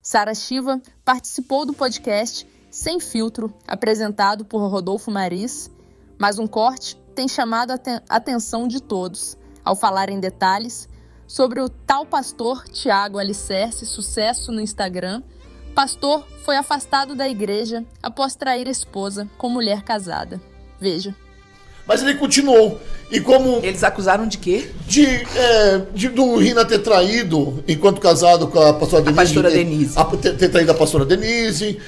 Sara Shiva participou do podcast Sem Filtro, apresentado por Rodolfo Maris, mas um corte tem chamado a atenção de todos ao falar em detalhes sobre o tal pastor Tiago Alicerce, sucesso no Instagram. Pastor foi afastado da igreja após trair a esposa com mulher casada. Veja. Mas ele continuou. E como... Eles acusaram de quê? Do Rina ter traído, enquanto casado com a pastora Denise. A pastora Denise. Ter traído a pastora Denise,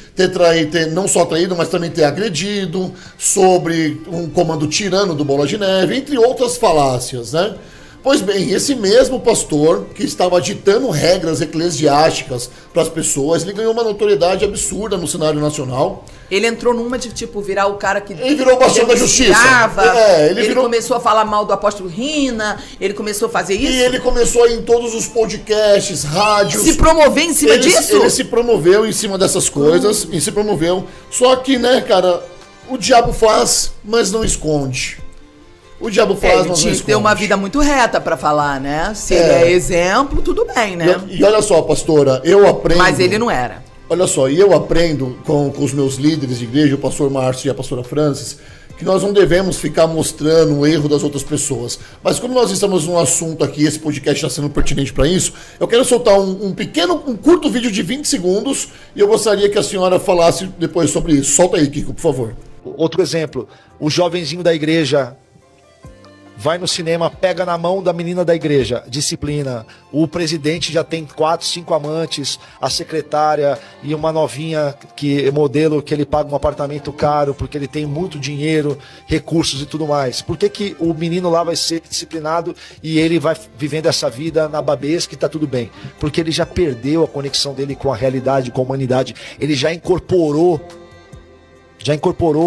não só traído, mas também ter agredido, sobre um comando tirano do Bola de Neve, entre outras falácias, né? Pois bem, esse mesmo pastor que estava ditando regras eclesiásticas para as pessoas, ele ganhou uma notoriedade absurda no cenário nacional. Ele entrou numa de, virar o cara que... Ele virou o bastião da justiça. Ele começou a falar mal do apóstolo Rina, ele começou a fazer isso. E ele começou a ir em todos os podcasts, rádios... Se promover em cima disso? Ele se promoveu em cima dessas coisas, e se promoveu. Só que, né, cara, o diabo faz, mas não esconde. O diabo faz, mas não esconde. Ele tinha que ter uma vida muito reta pra falar, né? Se ele é exemplo, tudo bem, né? E olha só, pastora, eu aprendo... Mas ele não era. Olha só, e eu aprendo com os meus líderes de igreja, o pastor Márcio e a pastora Francis, que nós não devemos ficar mostrando o erro das outras pessoas. Mas como nós estamos num assunto aqui, esse podcast está sendo pertinente para isso, eu quero soltar um curto vídeo de 20 segundos e eu gostaria que a senhora falasse depois sobre isso. Solta aí, Kiko, por favor. Outro exemplo, o jovenzinho da igreja vai no cinema, pega na mão da menina da igreja, disciplina. O presidente já tem 4, 5 amantes, a secretária e uma novinha modelo que ele paga um apartamento caro porque ele tem muito dinheiro, recursos e tudo mais. Por que o menino lá vai ser disciplinado e ele vai vivendo essa vida na babesca e tá tudo bem? Porque ele já perdeu a conexão dele com a realidade, com a humanidade. Ele já incorporou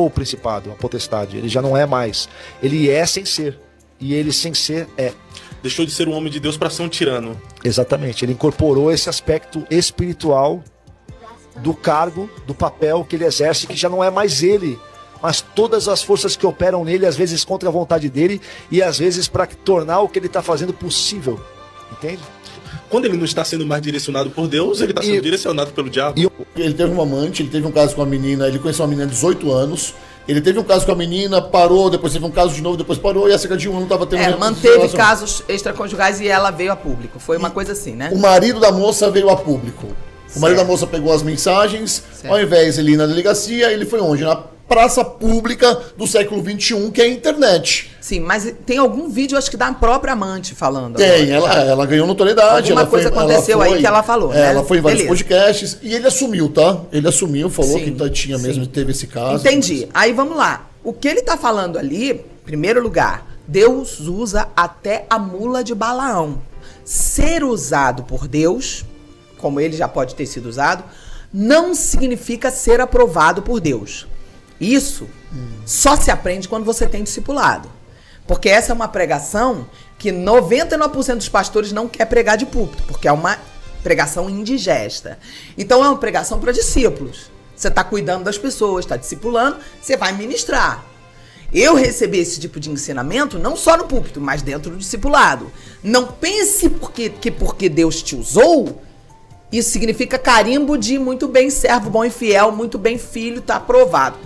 o principado, a potestade. Ele já não é mais. Ele é sem ser. E ele, sem ser, é. Deixou de ser um homem de Deus para ser um tirano. Exatamente. Ele incorporou esse aspecto espiritual do cargo, do papel que ele exerce, que já não é mais ele, mas todas as forças que operam nele, às vezes contra a vontade dele e às vezes para tornar o que ele está fazendo possível. Entende? Quando ele não está sendo mais direcionado por Deus, ele está sendo direcionado pelo diabo. Ele teve uma amante, ele teve um caso com a menina, ele conheceu uma menina de 18 anos. Ele teve um caso com a menina, parou, depois teve um caso de novo, depois parou, e há cerca de um ano estava tendo... manteve casos extraconjugais e ela veio a público. Foi uma coisa assim, né? O marido da moça veio a público. O marido da moça pegou as mensagens, ao invés de ele ir na delegacia, ele foi onde? Na praça pública do século XXI, que é a internet. Sim, mas tem algum vídeo, acho que da própria amante falando. Tem, ela ganhou notoriedade. Alguma coisa aconteceu aí que ela falou, né? Ela foi em vários podcasts e ele assumiu, tá? Ele assumiu, falou que tinha mesmo, teve esse caso. Entendi. Aí vamos lá. O que ele tá falando ali, em primeiro lugar, Deus usa até a mula de Balaão. Ser usado por Deus, como ele já pode ter sido usado, não significa ser aprovado por Deus. Isso só se aprende quando você tem discipulado. Porque essa é uma pregação que 99% dos pastores não quer pregar de púlpito, porque é uma pregação indigesta. Então é uma pregação para discípulos. Você está cuidando das pessoas, está discipulando, você vai ministrar. Eu recebi esse tipo de ensinamento não só no púlpito, mas dentro do discipulado. Não pense que porque Deus te usou, isso significa carimbo de muito bem servo, bom e fiel, muito bem filho, tá aprovado.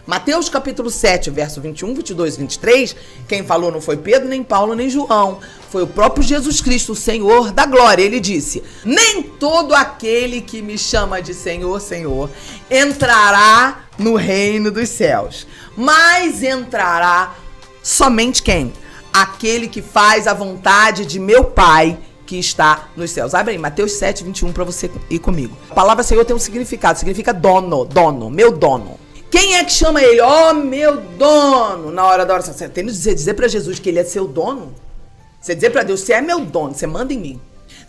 Mateus capítulo 7, verso 21, 22 e 23, quem falou não foi Pedro, nem Paulo, nem João. Foi o próprio Jesus Cristo, o Senhor da glória. Ele disse, nem todo aquele que me chama de Senhor, Senhor, entrará no reino dos céus. Mas entrará somente quem? Aquele que faz a vontade de meu Pai, que está nos céus. Abre aí, Mateus 7, 21, para você ir comigo. A palavra Senhor tem um significado, significa dono, meu dono. Quem é que chama ele? Meu dono, na hora da oração. Você tem que dizer para Jesus que ele é seu dono? Você dizer para Deus, você é meu dono, você manda em mim.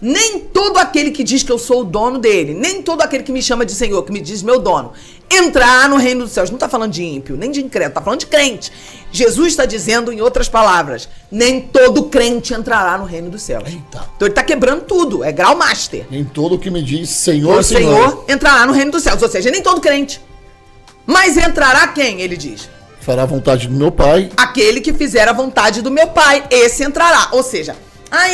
Nem todo aquele que diz que eu sou o dono dele, nem todo aquele que me chama de Senhor, que me diz meu dono, entrar no reino dos céus. Não está falando de ímpio, nem de incrédulo, está falando de crente. Jesus está dizendo, em outras palavras, nem todo crente entrará no reino dos céus. Eita. Então ele está quebrando tudo, é grau master. Nem todo que me diz Senhor, Senhor entrará no reino dos céus, ou seja, nem todo crente. Mas entrará quem, ele diz? Fará a vontade do meu Pai. Aquele que fizer a vontade do meu Pai, esse entrará. Ou seja,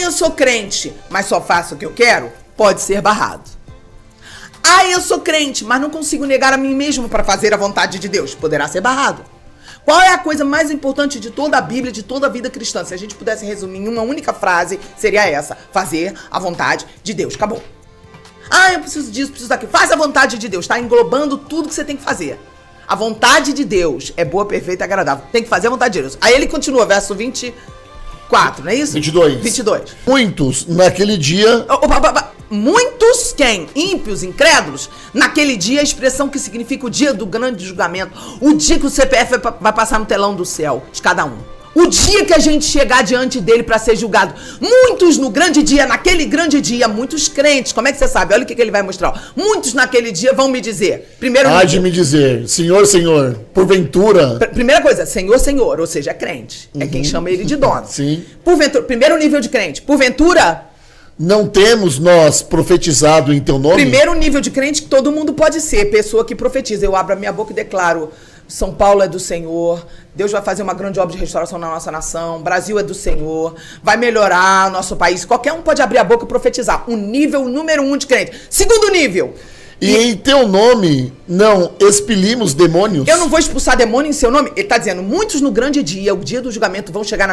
eu sou crente, mas só faço o que eu quero, pode ser barrado. Eu sou crente, mas não consigo negar a mim mesmo para fazer a vontade de Deus. Poderá ser barrado. Qual é a coisa mais importante de toda a Bíblia, de toda a vida cristã? Se a gente pudesse resumir em uma única frase, seria essa: fazer a vontade de Deus. Acabou. Eu preciso disso, preciso daquilo. Faz a vontade de Deus. Tá englobando tudo que você tem que fazer. A vontade de Deus é boa, perfeita e agradável. Tem que fazer a vontade de Deus. Aí ele continua, verso 24, não é isso? 22. Muitos, naquele dia... Muitos quem? Ímpios, incrédulos? Naquele dia, a expressão que significa o dia do grande julgamento. O dia que o CPF vai passar no telão do céu, de cada um. O dia que a gente chegar diante dele para ser julgado. Muitos no grande dia, naquele grande dia, muitos crentes. Como é que você sabe? Olha o que ele vai mostrar. Muitos naquele dia vão me dizer. Primeiro Há de me dizer, Senhor, Senhor, porventura... Primeira coisa, Senhor, Senhor, ou seja, é crente. É quem chama ele de dono. Sim. Porventura, primeiro nível de crente. Porventura... Não temos nós profetizado em teu nome? Primeiro nível de crente que todo mundo pode ser. Pessoa que profetiza. Eu abro a minha boca e declaro... São Paulo é do Senhor, Deus vai fazer uma grande obra de restauração na nossa nação, Brasil é do Senhor, vai melhorar o nosso país. Qualquer um pode abrir a boca e profetizar. O nível número 1 de crente. Segundo nível. E em teu nome não expelimos demônios? Eu não vou expulsar demônio em seu nome. Ele está dizendo, muitos no grande dia, o dia do julgamento, vão chegar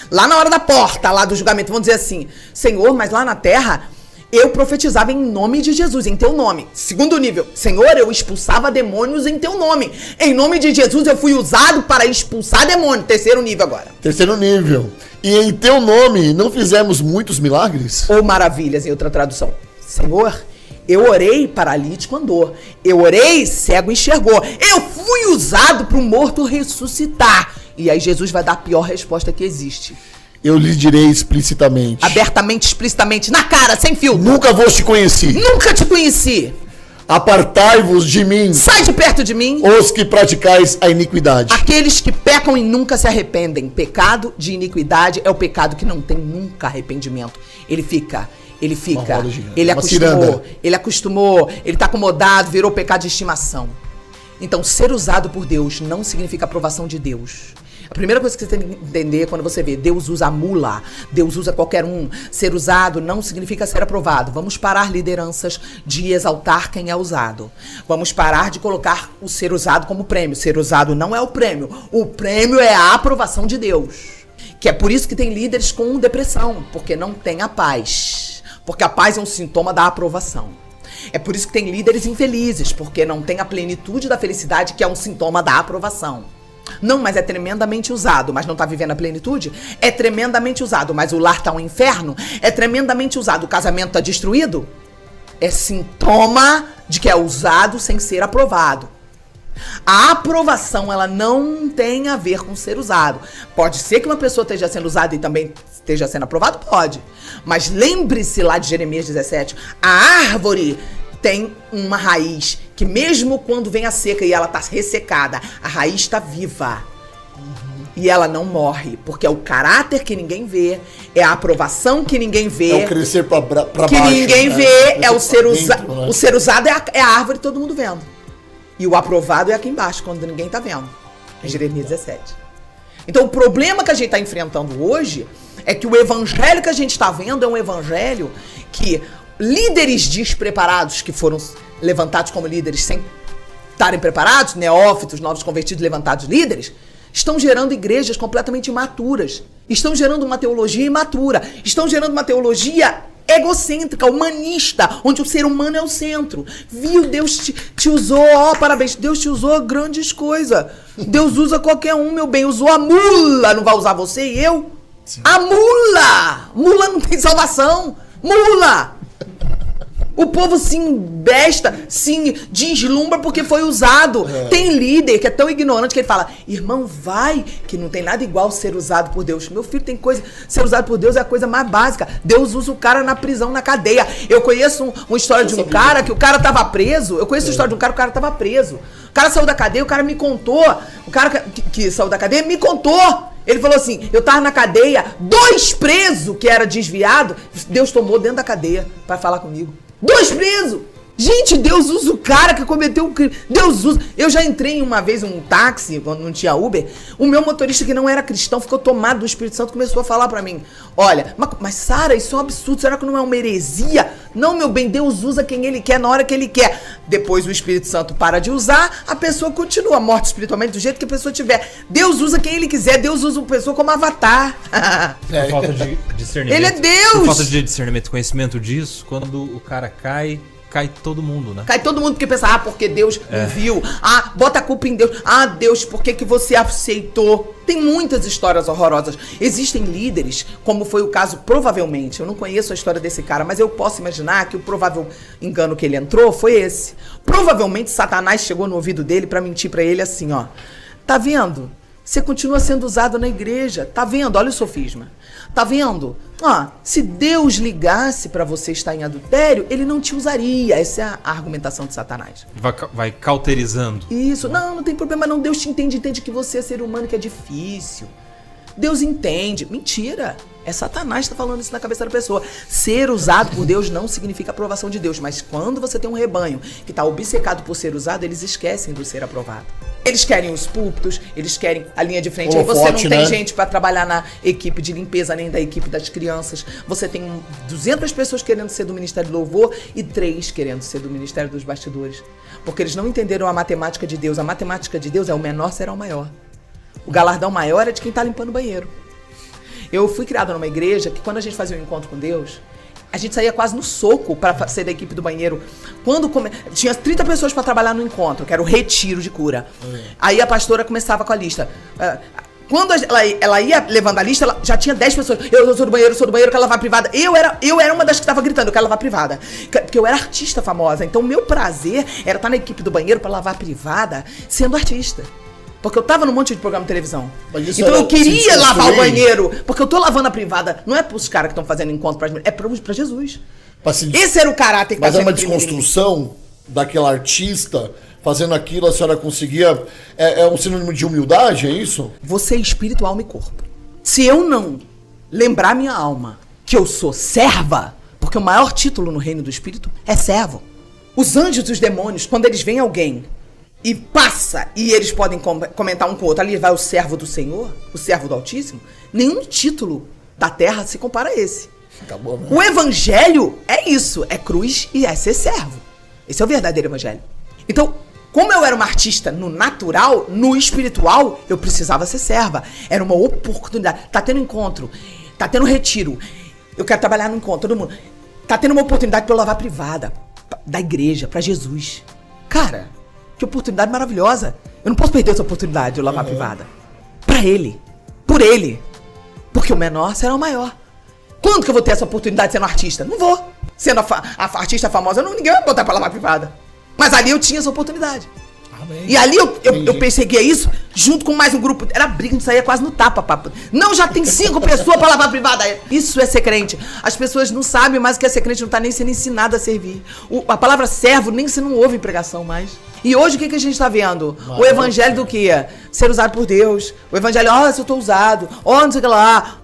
lá na hora da porta, lá do julgamento, vão dizer assim, Senhor, mas lá na terra... Eu profetizava em nome de Jesus, em teu nome. Segundo nível, Senhor, eu expulsava demônios em teu nome. Em nome de Jesus eu fui usado para expulsar demônio. Terceiro nível agora. Terceiro nível. E em teu nome não fizemos muitos milagres? Ou maravilhas, em outra tradução. Senhor, eu orei, paralítico andou. Eu orei, cego enxergou. Eu fui usado para o morto ressuscitar. E aí Jesus vai dar a pior resposta que existe. Eu lhe direi explicitamente. Abertamente, explicitamente, na cara, sem filtro. Nunca vos te conheci. Nunca te conheci. Apartai-vos de mim. Sai de perto de mim. Os que praticais a iniquidade. Aqueles que pecam e nunca se arrependem. Pecado de iniquidade é o pecado que não tem nunca arrependimento. Ele acostumou, ele tá acomodado, virou pecado de estimação. Então, ser usado por Deus não significa aprovação de Deus. A primeira coisa que você tem que entender é quando você vê Deus usa mula, Deus usa qualquer um. Ser usado não significa ser aprovado. Vamos parar, lideranças, de exaltar quem é usado. Vamos parar de colocar o ser usado como prêmio. Ser usado não é o prêmio. O prêmio é a aprovação de Deus. Que é por isso que tem líderes com depressão, porque não tem a paz. Porque a paz é um sintoma da aprovação. É por isso que tem líderes infelizes, porque não tem a plenitude da felicidade, que é um sintoma da aprovação. Não, mas é tremendamente usado, mas não tá vivendo a plenitude? É tremendamente usado, mas o lar tá um inferno? É tremendamente usado, o casamento tá destruído? É sintoma de que é usado sem ser aprovado. A aprovação, ela não tem a ver com ser usado. Pode ser que uma pessoa esteja sendo usada e também esteja sendo aprovado? Pode. Mas lembre-se lá de Jeremias 17, a árvore tem uma raiz que mesmo quando vem a seca e ela tá ressecada, a raiz está viva. E ela não morre, porque é o caráter que ninguém vê, é a aprovação que ninguém vê. É o crescer pra baixo. Que ninguém né? vê, é o ser usado. usado. O ser usado é a árvore todo mundo vendo. E o aprovado é aqui embaixo, quando ninguém tá vendo. É Jeremias 17. Então o problema que a gente tá enfrentando hoje é que o evangelho que a gente tá vendo é um evangelho que líderes despreparados que foram levantados como líderes sem estarem preparados, neófitos, novos convertidos levantados líderes, estão gerando igrejas completamente imaturas. Estão gerando uma teologia imatura. Estão gerando uma teologia egocêntrica, humanista, onde o ser humano é o centro. Viu? Deus te usou, parabéns. Deus te usou grandes coisas. Deus usa qualquer um, meu bem. Usou a mula, não vai usar você e eu? Sim. A mula! Mula não tem salvação. Mula! O povo se embesta, se deslumbra porque foi usado. Tem líder que é tão ignorante que ele fala, irmão, vai, que não tem nada igual ser usado por Deus. Meu filho, tem coisa, ser usado por Deus é a coisa mais básica. Deus usa o cara na prisão, na cadeia. Eu conheço uma história de um cara que o cara tava preso. Eu conheço a história de um cara que o cara tava preso. O cara saiu da cadeia, o cara me contou. O cara que saiu da cadeia me contou. Ele falou assim, eu tava na cadeia, 2 presos que era desviado, Deus tomou dentro da cadeia pra falar comigo. 2 presos! Gente, Deus usa o cara que cometeu um crime. Deus usa. Eu já entrei uma vez em um táxi, quando não tinha Uber. O meu motorista, que não era cristão, ficou tomado do Espírito Santo, começou a falar pra mim: olha, mas Sara, isso é um absurdo. Será que não é uma heresia? Não, meu bem, Deus usa quem ele quer, na hora que ele quer. Depois o Espírito Santo para de usar, a pessoa continua morta espiritualmente do jeito que a pessoa tiver. Deus usa quem ele quiser. Deus usa uma pessoa como avatar. Por falta de discernimento. Ele é Deus! Por falta de discernimento, conhecimento disso, quando o cara cai todo mundo, né? Cai todo mundo porque pensa, porque Deus não viu. Bota a culpa em Deus. Deus, por que você aceitou? Tem muitas histórias horrorosas. Existem líderes, como foi o caso, provavelmente, eu não conheço a história desse cara, mas eu posso imaginar que o provável engano que ele entrou foi esse. Provavelmente Satanás chegou no ouvido dele pra mentir pra ele assim, ó. Tá vendo? Você continua sendo usado na igreja. Tá vendo? Olha o sofisma. Tá vendo? Se Deus ligasse pra você estar em adultério, ele não te usaria. Essa é a argumentação de Satanás. Vai cauterizando. Isso. Não tem problema não. Deus te entende que você é ser humano, que é difícil. Deus entende. Mentira. É Satanás que tá falando isso na cabeça da pessoa. Ser usado por Deus não significa aprovação de Deus. Mas quando você tem um rebanho que tá obcecado por ser usado, eles esquecem do ser aprovado. Eles querem os púlpitos, eles querem a linha de frente. Aí você não tem gente para trabalhar na equipe de limpeza, nem da equipe das crianças. Você tem 200 pessoas querendo ser do Ministério do Louvor e 3 querendo ser do Ministério dos Bastidores. Porque eles não entenderam a matemática de Deus. A matemática de Deus é o menor será o maior. O galardão maior é de quem tá limpando o banheiro. Eu fui criado numa igreja que quando a gente fazia um encontro com Deus, a gente saía quase no soco para ser da equipe do banheiro. Quando tinha 30 pessoas para trabalhar no encontro, que era o retiro de cura. Aí a pastora começava com a lista. Quando ela ia levando a lista, ela já tinha 10 pessoas. Eu sou do banheiro, quero lavar privada. Eu era uma das que estava gritando, eu quero lavar privada. Porque eu era artista famosa. Então, meu prazer era estar na equipe do banheiro para lavar privada, sendo artista. Porque eu tava num monte de programa de televisão. Então eu queria lavar o banheiro. Porque eu tô lavando a privada. Não é pros caras que estão fazendo encontro pra Jesus. Esse era o caráter que Mas é uma desconstrução daquela artista fazendo aquilo, a senhora conseguia... É um sinônimo de humildade, é isso? Você é espírito, alma e corpo. Se eu não lembrar minha alma que eu sou serva, porque o maior título no reino do espírito é servo. Os anjos e os demônios, quando eles veem alguém e passa, e eles podem comentar um com o outro, ali vai o servo do Senhor, o servo do Altíssimo, nenhum título da terra se compara a esse. Acabou, né? O evangelho é isso, é cruz e é ser servo. Esse é o verdadeiro evangelho. Então, como eu era uma artista no natural, no espiritual, eu precisava ser serva. Era uma oportunidade. Tá tendo encontro, tá tendo retiro, eu quero trabalhar no encontro, todo mundo. Tá tendo uma oportunidade pra eu lavar privada, da igreja, pra Jesus. Cara, que oportunidade maravilhosa. Eu não posso perder essa oportunidade de eu lavar privada. Pra ele. Por ele. Porque o menor será o maior. Quando que eu vou ter essa oportunidade sendo artista? Não vou. Sendo a artista famosa, ninguém vai botar pra lavar privada. Mas ali eu tinha essa oportunidade. Amém. E ali eu perseguia isso junto com mais um grupo. Era briga, a gente saía quase no tapa, papo. Não, já tem 5 pessoas pra lavar privada. Isso é ser crente. As pessoas não sabem mais o que é ser crente, não tá nem sendo ensinado a servir. A palavra servo nem se não ouve em pregação mais. E hoje o que a gente tá vendo? O evangelho do quê? Ser usado por Deus. O evangelho, se eu tô usado. Não sei o que lá.